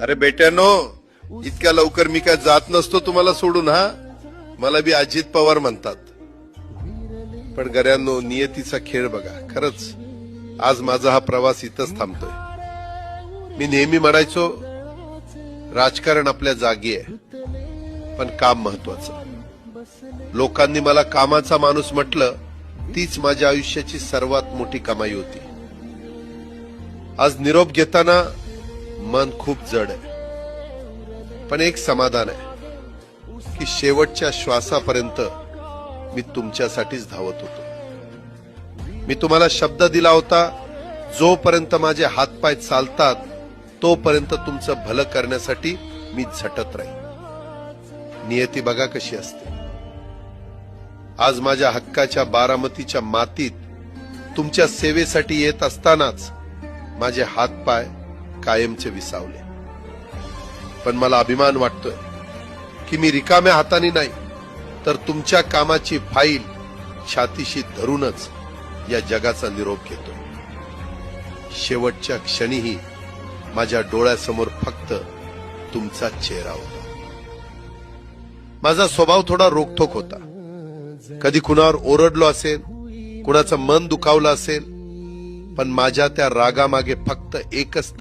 अरे बेट्यानो, इतक्या लवकर मी काय जात नसतो तुम्हाला सोडून. हा, मला बी अजित पवार म्हणतात. पण गऱ्यांनो, नियतीचा खेळ बघा. खरंच आज माझा हा प्रवास इथंच थांबतोय. मी नेहमी म्हणायचो राजकारण आपल्या जागी आहे, पण काम महत्वाचं. लोकांनी मला कामाचा माणूस म्हटलं, तीच माझ्या आयुष्याची सर्वात मोठी कमाई होती. आज निरोप घेताना मन खूप जड आहे, पण एक समाधान आहे की शेवटच्या श्वासापर्यंत मी तुमच्यासाठीच धावत होतो. मी तुम्हाला शब्द दिला होता, जोपर्यंत माझे हातपाय चालतात तोपर्यंत तुमचं भलं करण्यासाठी मी झटत राहीन. नियती बघा कशी असते. आज माझ्या हक्काच्या बारामतीच्या मातीत तुमच्या सेवेसाठी येत असतानाच माझे हातपाय कायमचे विसावले. पण मला अभिमान वाटतोय की मी रिकाम्या हाताने नाही, तर तुमच्या कामाची फाईल छातीशी धरूनच या जगाचा निरोप घेतोय. शेवटच्या क्षणीही माझ्या डोळ्यासमोर फक्त तुमचा चेहरा होता. माझा स्वभाव थोडा रोखठोक होता. कधी कुणावर ओरडलो असेल, कुणाचं मन दुखावलं असेल, पण माझ्या त्या रागामागे फक्त एकच